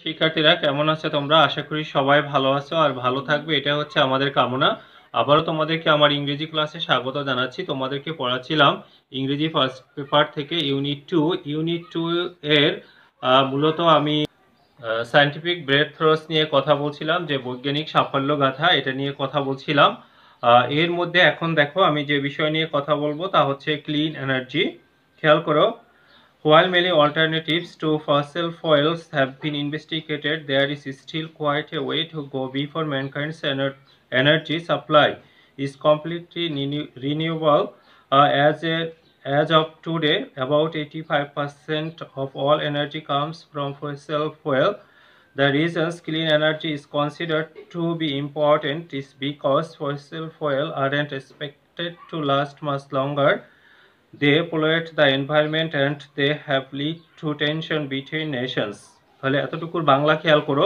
শিক্ষার্থীরা কেমন আছো তোমরা? আশা করি সবাই ভালো আছো আর ভালো থাকবে, এটা হচ্ছে আমাদের কামনা। আবারও তোমাদেরকে আমার ইংরেজি ক্লাসে স্বাগত জানাচ্ছি। তোমাদেরকে পড়াচ্ছিলাম ইংরেজি ফার্স্ট পেপার থেকে ইউনিট টু এর মূলত আমি সায়েন্টিফিক ব্রেড থ্রোস নিয়ে কথা বলছিলাম, যে বৈজ্ঞানিক সাফল্য গাথা, এটা নিয়ে কথা বলছিলাম। এর মধ্যে এখন দেখো আমি যে বিষয় নিয়ে কথা বলবো তা হচ্ছে ক্লিন এনার্জি। খেয়াল করো, while many alternatives to fossil fuels have been investigated, there is still quite a way to go before mankind's energy supply is completely renewable. As of today, about 85% of all energy comes from fossil fuel. The reasons clean energy is considered to be important is because fossil fuel aren't expected to last much longer. They pollute the environment and they have lead to tension between nations. তাহলে এতটুকুর বাংলা খেয়াল করো।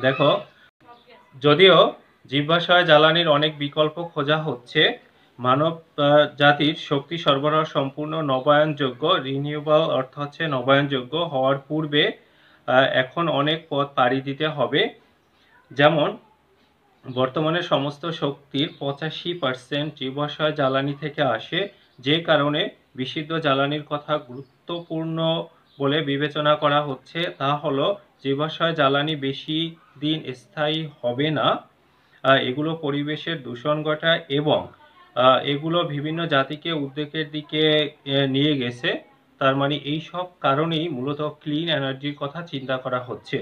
দেখো, যদিও জীবাশ্ম জ্বালানির অনেক বিকল্প খোঁজা হচ্ছে, মানব জাতির শক্তি সরবরাহ সম্পূর্ণ নবায়নযোগ্য রিনিউয়েবল অর্থ হচ্ছে নবায়নযোগ্য হওয়ার পূর্বে এখন অনেক পথ পাড়ি দিতে হবে। যেমন বর্তমানে সমস্ত শক্তির 85% জীবাশ্ম জ্বালানি থেকে আসে, যে কারণে বিশুদ্ধ জ্বালানির কথা গুরুত্বপূর্ণ বলে বিবেচনা করা হচ্ছে। তা হলো জীবাশ্ম জ্বালানি বেশি দিন স্থায়ী হবে না, এগুলো পরিবেশের দূষণ ঘটায় এবং এগুলো বিভিন্ন জাতিকে উদ্বেগের দিকে নিয়ে গেছে। তার মানে এই সব কারণেই মূলত ক্লিন এনার্জির কথা চিন্তা করা হচ্ছে।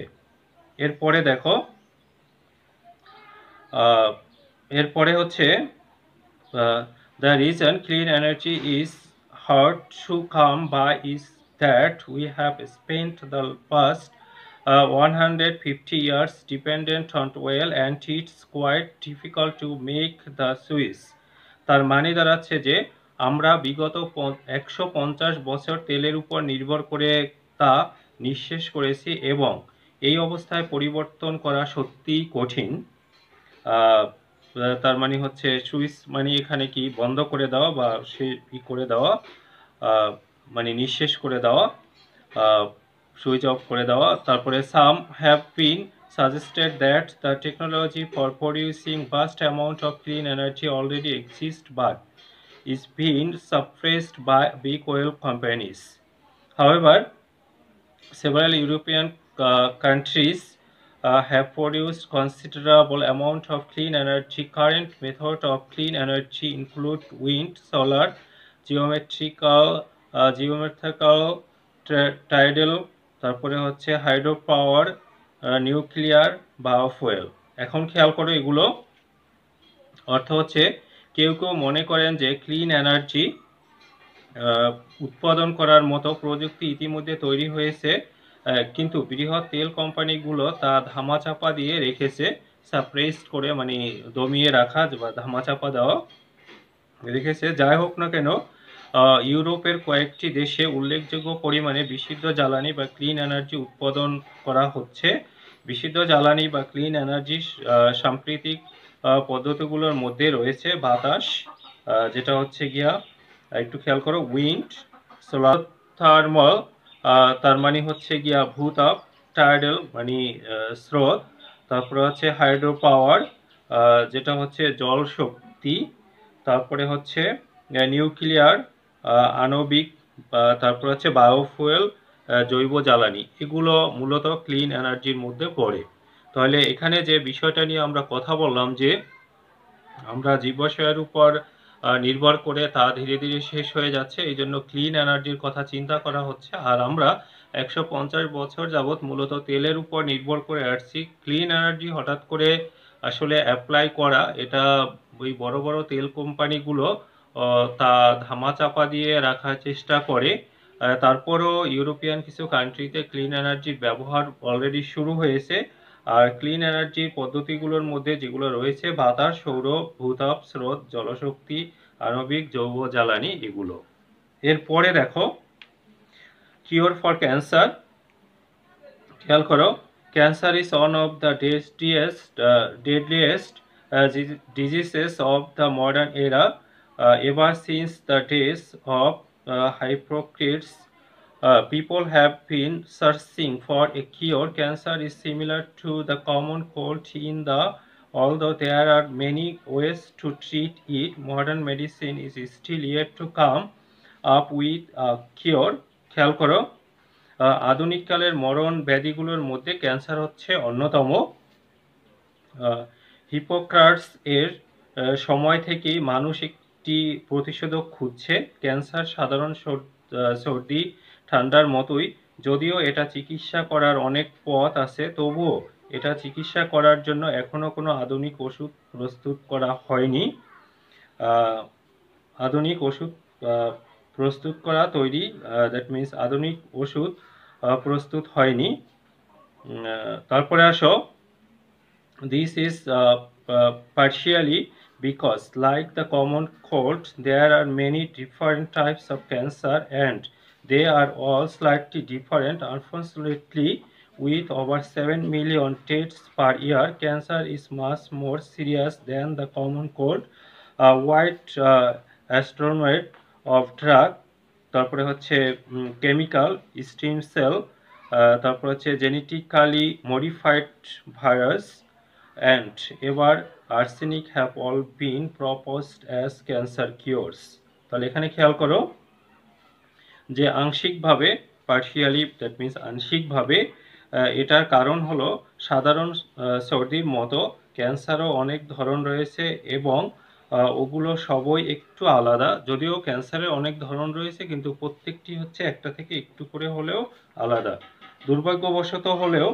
এরপরে দেখো, এরপরে হচ্ছে the reason clean energy is hard to come by is that we have spent the past 150 years dependent on oil and it's quite difficult to make the switch. তার মানে দাঁড়াচ্ছে যে আমরা বিগত 150 বছর তেলের উপর নির্ভর করে তা নিঃশেষ করেছি এবং এই অবস্থায় পরিবর্তন করা সত্যিই কঠিন। তার মানে হচ্ছে সুইচ মানে এখানে কি বন্ধ করে দেওয়া বা সে ই করে দেওয়া, মানে নিঃশেষ করে দেওয়া, সুইচ অফ করে দেওয়া। তারপরে সাম have been suggested that the technology for producing vast amount of clean energy already exists but is being suppressed by big oil companies. However, several European countries have produced considerable amount of clean energy. Current method of clean energy include wind, solar, geothermal, tidal, তারপরে হচ্ছে hydro power, nuclear, biofuel. এখন খেয়াল করো, এগুলো অর্থ হচ্ছে কেউ কেউ মনে করেন যে ক্লিন এনার্জি উৎপাদন করার মতো প্রযুক্তি ইতিমধ্যে তৈরি হয়েছে, কিন্তু বৃহৎ তেল কোম্পানিগুলো তা ধামাচাপা দিয়ে রেখেছে, সাপ্রেসড করে মানে দমিয়ে রাখা বা ধামাচাপা দেওয়া রেখেছে। যাই হোক না কেন, ইউরোপের কয়েকটি দেশে উল্লেখযোগ্য পরিমাণে বিশুদ্ধ জ্বালানি বা ক্লিন এনার্জি উৎপাদন করা হচ্ছে। বিশুদ্ধ জ্বালানি বা ক্লিন এনার্জি সাম্প্রতিক পদ্ধতিগুলোর মধ্যে রয়েছে বাতাস, যেটা হচ্ছে গিয়া একটু খেয়াল করো, উইন্ড, সোলার থার্মাল, তার মানে হচ্ছে গিয়া ভূতাপ, টাইডাল মানে স্রোত, তারপরে হচ্ছে হাইড্রো পাওয়ার, যেটা হচ্ছে জল শক্তি, তারপরে হচ্ছে নিউক্লিয়ার, আণবিক, তারপরে হচ্ছে বায়োফুয়েল, জৈব জ্বালানি। এগুলো মূলত ক্লিন এনার্জির মধ্যে পড়ে। তাহলে এখানে যে বিষয়টা নিয়ে আমরা কথা বললাম যে আমরা জীবাশ্মের উপর নির্ভর করে তা ধীরে ধীরে শেষ হয়ে যাচ্ছে, এই জন্য ক্লিন এনার্জির কথা চিন্তা করা হচ্ছে। আর আমরা 150 বছর যাবৎ মূলত তেলের উপর নির্ভর করে আসছি। ক্লিন এনার্জি হঠাৎ করে আসলে অ্যাপ্লাই করা, এটা ওই বড় বড় তেল কোম্পানিগুলো তা ধামাচাপা দিয়ে রাখার চেষ্টা করে। তারপরও ইউরোপিয়ান কিছু কান্ট্রিতে ক্লিন এনার্জির ব্যবহার অলরেডি শুরু হয়েছে। আর ক্লিন এনার্জির পদ্ধতিগুলোর মধ্যে যেগুলো রয়েছে বাতাস, সৌর, ভূতাপ, স্রোত, জলশক্তি, আণবিক, জৈব জ্বালানি, এগুলো। এরপরে দেখো, কিওর ফর ক্যান্সার। খেয়াল করো, cancer is one of the deadliest diseases of the modern era. Ever since the days of Hippocrates, People have been searching for a cure. Cancer is similar to the common cold although there are many ways to treat it. Modern medicine is still yet to come up with a cure. খেয়াল করো, আধুনিক কালের মরণ ব্যাধিগুলোর মধ্যে cancer হচ্ছে অন্যতম। হিপোক্রাটস এর সময় থেকেই মানুষ একটি প্রতিষেধক খুঁজছে। ক্যান্সার সাধারণ সর্দি ঠান্ডার মতোই, যদিও এটা চিকিৎসা করার অনেক পথ আছে, তবুও এটা চিকিৎসা করার জন্য এখনো কোনো আধুনিক ওষুধ প্রস্তুত করা হয়নি। আধুনিক ওষুধ প্রস্তুত করা তৈরি, দ্যাট মিনস আধুনিক ওষুধ প্রস্তুত হয়নি। তারপরে আসো, this is partially because, like the common cold, there are many different types of cancer and they are all slightly different. Unfortunately, with over 7 million deaths per year, cancer is much more serious than the common cold. A wide assortment of drug, তারপরে হচ্ছে chemical, stem cell, তারপর হচ্ছে genetically modified virus and ever arsenic have all been proposed as cancer cures. তাহলে এখানে খেয়াল করো যে আংশিকভাবে, পার্শিয়ালি, দ্যাট মিনস আংশিকভাবে, এটার কারণ হলো সাধারণ সর্দির মতো ক্যান্সারও অনেক ধরন রয়েছে এবং ওগুলো সবই একটু আলাদা। যদিও ক্যান্সারের অনেক ধরন রয়েছে কিন্তু প্রত্যেকটি হচ্ছে একটা থেকে একটু করে হলেও আলাদা। দুর্ভাগ্যবশত হলেও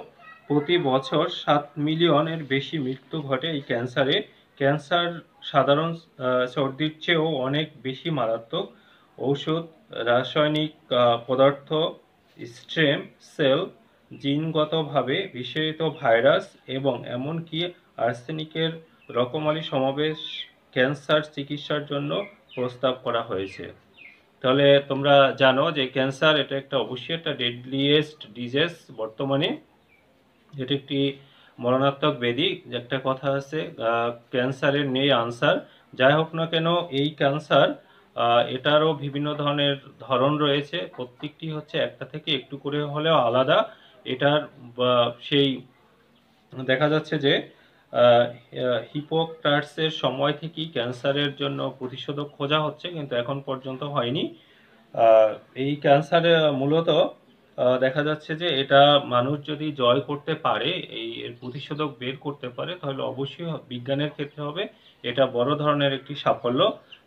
প্রতি বছর 7 মিলিয়নের বেশি মৃত্যু ঘটে এই ক্যান্সারে। ক্যান্সার সাধারণ সর্দির চেয়েও অনেক বেশি মারাত্মক। ঔষধ, রাসায়নিক পদার্থ, স্টেম সেল, জিনগতভাবে বিষয়িত ভাইরাস এবং এমনকি আর্সেনিকের রকমারি সমাবেশ ক্যান্সার চিকিৎসার জন্য প্রস্তাব করা হয়েছে। তাহলে তোমরা জানো যে ক্যান্সার এটা একটা অবশ্যই একটা ডেডলিয়েস্ট ডিজিজ বর্তমানে। এটা একটি মরণাত্মক ব্যাধি। একটা কথা আছে, ক্যান্সারের নেই আনসার। যাই হোক না কেন, এই ক্যান্সার এটারও বিভিন্ন ধরনের ধরন রয়েছে, প্রত্যেকটি হচ্ছে একটা থেকে একটু করে হলেও আলাদা। এটার সেই দেখা যাচ্ছে যে হিপোক্রাটসের সময় থেকেই ক্যান্সারের জন্য প্রতিষেধক খোঁজা হচ্ছে, কিন্তু এখন পর্যন্ত হয়নি। এই ক্যান্সারে মূলত দেখা যাচ্ছে যে এটা মানুষ যদি জয় করতে পারে, এর প্রতিষেধক বের করতে পারে, তাহলে অবশ্যই বিজ্ঞানের ক্ষেত্রে হবে এটা বড় ধরনের একটি সাফল্য।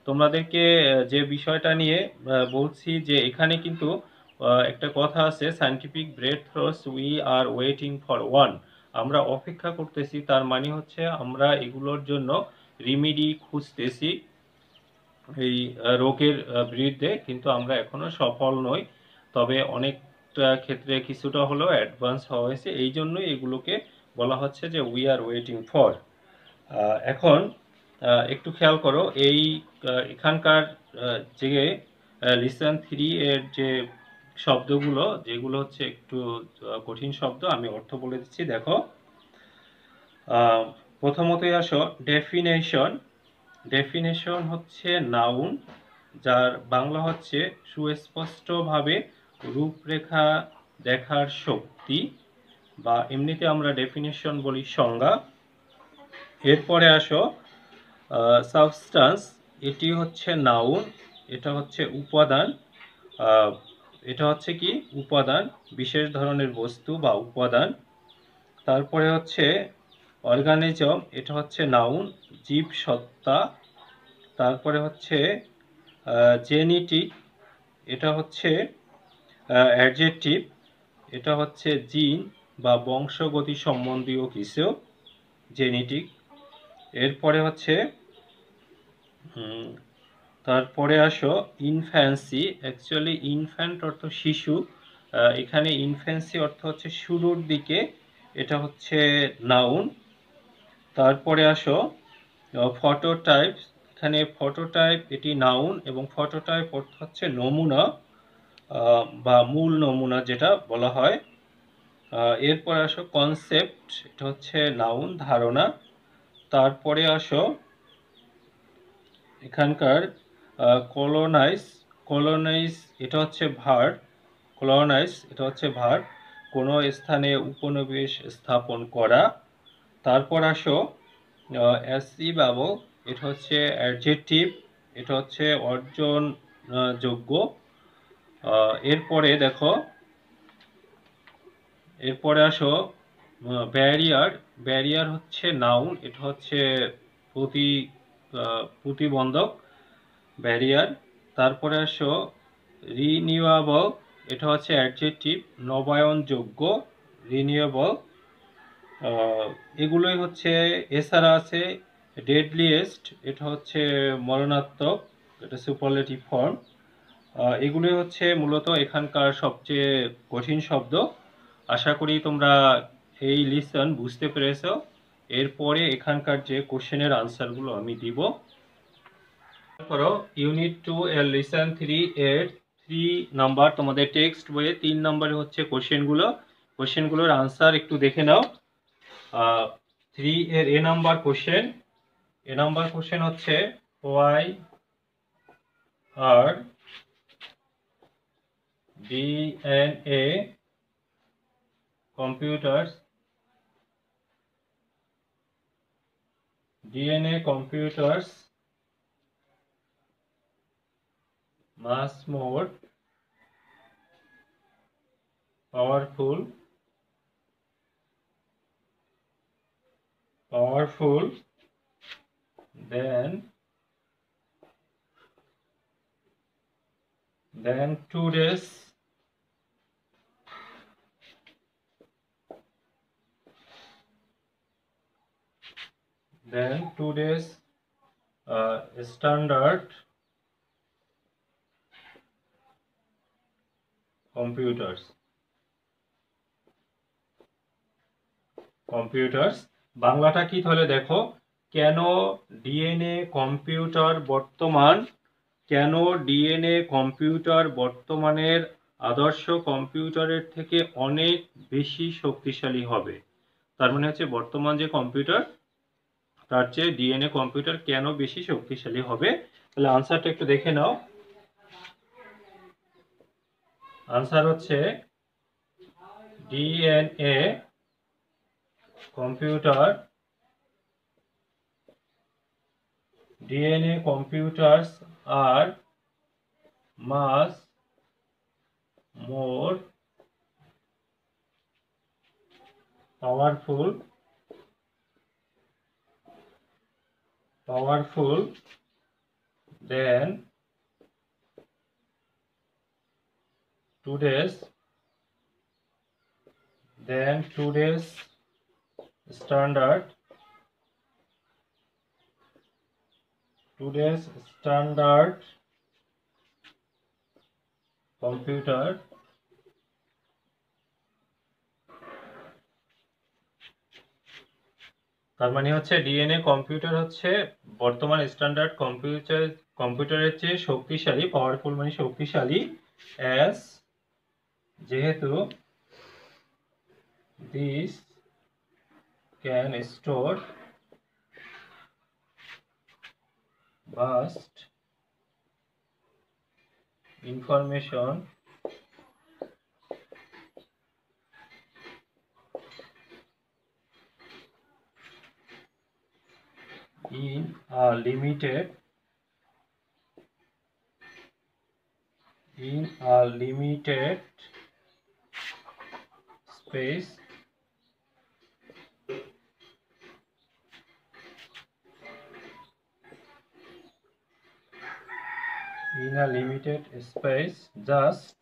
তোমাদেরকে যে বিষয়টা নিয়ে বলছি যে এখানে কিন্তু একটা কথা আছে, scientific breakthroughs we are waiting for one. আমরা অপেক্ষা করতেছি, তার মানে হচ্ছে আমরা এগুলোর জন্য রিমিডি খুঁজতেছি এই রোগের বিরুদ্ধে, কিন্তু আমরা এখনো সফল নই। তবে অনেকটা ক্ষেত্রে কিছুটা হলেও অ্যাডভান্স হওয়া হয়েছে, এই জন্যই এগুলোকে বলা হচ্ছে যে উই আর ওয়েটিং ফর। এখন একটু খেয়াল করো, এই এখানকার যে লিসন 3 এর যে শব্দগুলো, যেগুলো হচ্ছে একটু কঠিন শব্দ, আমি অর্থ বলে দিচ্ছি। দেখো, প্রথমতই আসো ডেফিনেশন। ডেফিনেশন হচ্ছে নাউন, যার বাংলা হচ্ছে সুস্পষ্টভাবে রূপরেখা দেখার শক্তি, বা এমনিতে আমরা ডেফিনেশন বলি সংজ্ঞা। এরপরে আসো সাবস্টান্স। এটি হচ্ছে নাউন, এটা হচ্ছে উপাদান। এটা হচ্ছে কি উপাদান, বিশেষ ধরনের বস্তু বা উপাদান। তারপরে হচ্ছে অর্গানিজম, এটা হচ্ছে নাউন, জীব সত্তা। তারপরে হচ্ছে জেনেটিক, এটা হচ্ছে অ্যাডজেক্টিভ, এটা হচ্ছে জিন বা বংশগতি সম্বন্ধীয় কিছু, জেনেটিক। এরপরে হচ্ছে তারপরে আসো ইনফ্যান্সি। অ্যাকচুয়ালি ইনফ্যান্ট অর্থ শিশু, এখানে ইনফ্যান্সি অর্থ হচ্ছে শুরুর দিকে, এটা হচ্ছে নাউন। তারপরে আসো ফটোটাইপ। এখানে ফটোটাইপ এটি নাউন এবং ফটোটাইপ অর্থ হচ্ছে নমুনা বা মূল নমুনা যেটা বলা হয়। এরপরে আসো কনসেপ্ট, এটা হচ্ছে নাউন, ধারণা। তারপরে আসো এখানকার কলোনাইজ। কলোনাইজ এটা হচ্ছে ভার্ব, কলোনাইজ এটা হচ্ছে ভার্ব, কোনো স্থানে উপনিবেশ স্থাপন করা। তারপর আসো অ্যাচিভেবল, এটা হচ্ছে অ্যাডজেক্টিভ, এটা হচ্ছে অর্জন যোগ্য। এরপরে দেখো, এরপরে আসো ব্যারিয়ার। ব্যারিয়ার হচ্ছে নাউন, এটা হচ্ছে প্রতিবন্ধক, ব্যারিয়ার। তারপরে আসো রিনিউয়েবল, এটা হচ্ছে অ্যাডজেক্টিভ, নবায়নযোগ্য, রিনিউয়েবল। এগুলোই হচ্ছে। এছাড়া আছে ডেডলিয়েস্ট, এটা হচ্ছে মরণাত্মক, এটা সুপারলেটিভ ফর্ম। এগুলোই হচ্ছে মূলত এখানকার সবচেয়ে কঠিন শব্দ। আশা করি তোমরা এই লিসন বুঝতে পেরেছো। এরপরে এখানকার যে কোশ্চেনের আনসারগুলো আমি দিব। করো ইউনিট 2 এর লিসন 3 এর 3 নাম্বার, তোমাদের টেক্সট বইয়ে 3 নম্বরে হচ্ছে কোশ্চেনগুলো। কোশ্চেনগুলোর আনসার একটু দেখে নাও। 3 এর এ নাম্বার কোশ্চেন, এ নাম্বার কোশ্চেন হচ্ছে ওয়াই আর DNA computers much more powerful than today's standard computers। বাংলাটা কি তাহলে দেখো, কেন ডিএনএ কম্পিউটার বর্তমান, কেন ডিএনএ কম্পিউটার বর্তমানের আদর্শ কম্পিউটারের থেকে অনেক বেশি শক্তিশালী হবে। তার মানে হচ্ছে বর্তমান যে কম্পিউটার তার চেয়ে ডিএনএ কম্পিউটার কেন বেশি শক্তিশালী হবে। তাহলে আনসারটা একটু দেখে নাও। আনসার হচ্ছে DNA computers are much more powerful than today's standard computer। তার মানে হচ্ছে ডিএনএ কম্পিউটার হচ্ছে বর্তমান স্ট্যান্ডার্ড কম্পিউটারের চেয়ে শক্তিশালী, পাওয়ারফুল মানে শক্তিশালী, অ্যাজ যেহেতু this can store vast information in a limited space just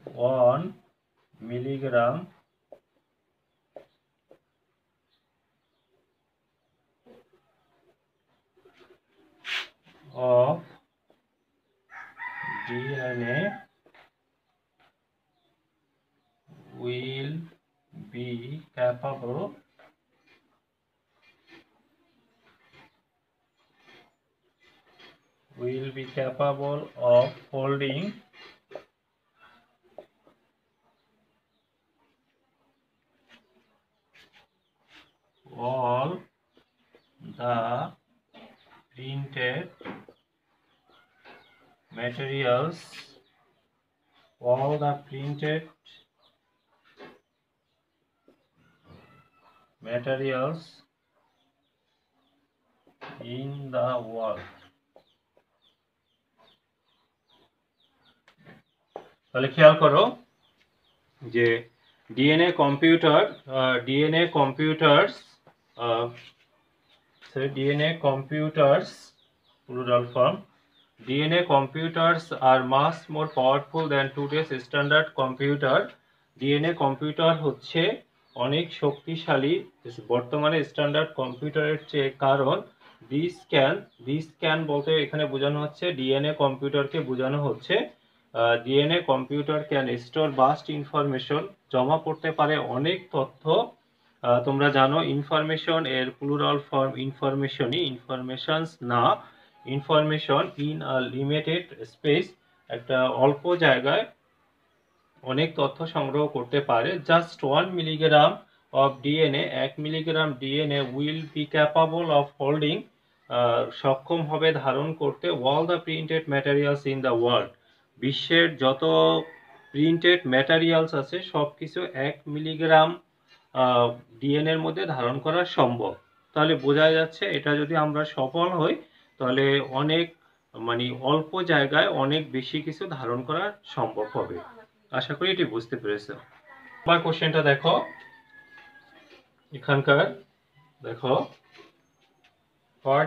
1 milligram of DNA will be capable of holding all the printed materials, all the printed materials in the world. তাহলে খেয়াল করো যে DNA computers plural form. DNA computers are much more powerful than today's standard computer. DNA computer হচ্ছে অনেক শক্তিশালী বর্তমানে standard কম্পিউটারের চেয়ে, কারণ দিস ক্যান বলতে এখানে বোঝানো হচ্ছে ডিএনএ কম্পিউটারকে বোঝানো হচ্ছে। DNA computer can store vast information, জমা করতে পারে অনেক তথ্য। তোমরা জানো ইনফরমেশন এর প্লুরাল ফর্ম ইনফরমেশনই, ইনফরমেশনস না। Information in a limited space, একটা অল্প জায়গায় অনেক তথ্য সংগ্রহ করতে পারে। Just 1 milligram of DNA, 1 milligram DNA will be capable of holding, সক্ষম হবে ধারণ করতে all the printed materials in the world, বিশ্বের যত প্রিন্টেড ম্যাটেরিয়ালস আছে সব কিছু 1 মিলিগ্রাম ডিএনএর মধ্যে ধারণ করা সম্ভব। তাহলে বোঝা যাচ্ছে এটা যদি আমরা সফল হই তাহলে অনেক অল্প জায়গায় অনেক বেশি কিছু ধারণ করা সম্ভব হবে। আশা করি এটি বুঝতে পেরেছো। আমার কোশ্চেনটা দেখো, এখানকার দেখো what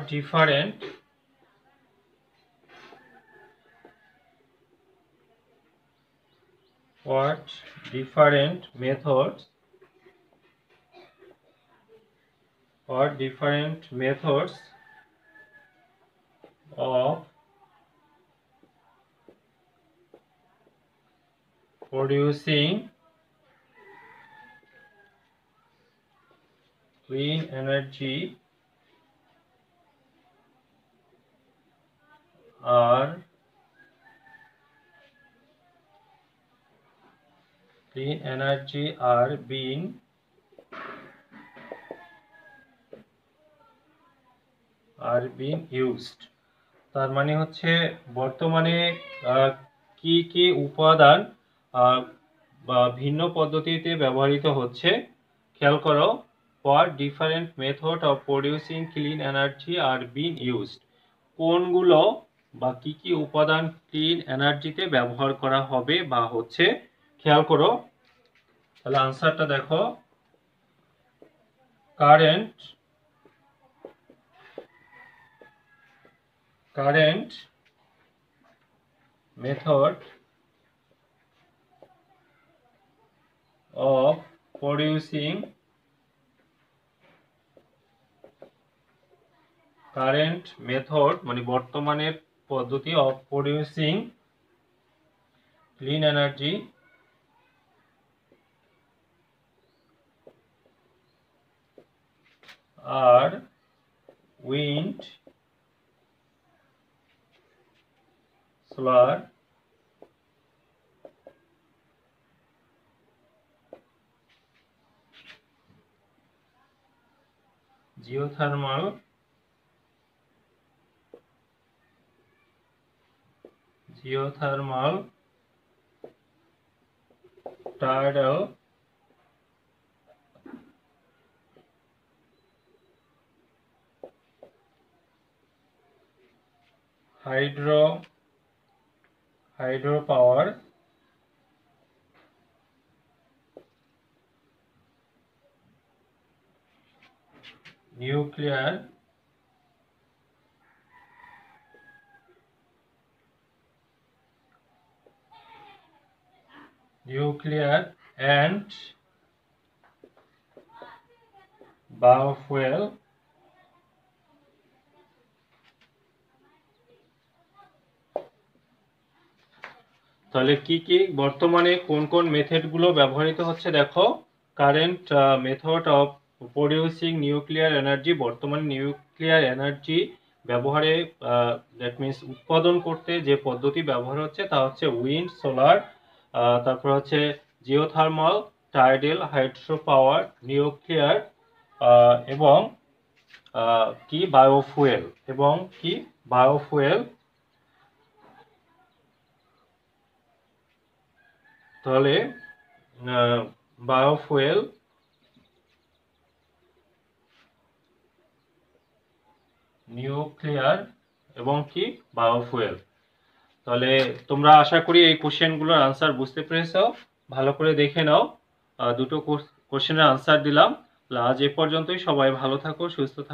different methods of producing clean energy are being used। তার মানে হচ্ছে বর্তমানে কি কি উপাদান বা ভিন্ন পদ্ধতিতে ব্যবহৃত হচ্ছে। খেয়াল করো, what different method of producing clean energy are being used, কোনগুলো বা কি কি উপাদান ক্লিন এনার্জিতে ব্যবহার করা হবে বা হচ্ছে। খেয়াল করো, তাহলে আনসারটা দেখো, কারেন্ট method of producing বর্তমানের পদ্ধতি of producing clean energy are wind, solar, geothermal, tidal, hydropower, nuclear, and biofuel। তাহলে কি কি বর্তমানে কোন কোন মেথড গুলো ব্যবহৃত হচ্ছে দেখো। Current method of producing nuclear energy, বর্তমানে নিউক্লিয়ার এনার্জি ব্যবহারে দ্যাট মিনস উৎপাদন করতে যে পদ্ধতি ব্যবহার হচ্ছে তা হচ্ছে উইন্ড, সোলার, তারপর হচ্ছে geothermal, tidal, hydro power, nuclear এবং বায়োফুয়েল। তাহলে বায়োফুয়েল নিউক্লিয়ার এবং কি বায়োফুয়েল। তাহলে তোমরা আশা করি এই কোশ্চেনগুলোর আনসার বুঝতে পেরেছো, ভালো করে দেখে নাও। দুটো কোশ্চেনের আনসার দিলাম। আজ এ পর্যন্তই, সবাই ভালো থাকো, সুস্থ থাকো।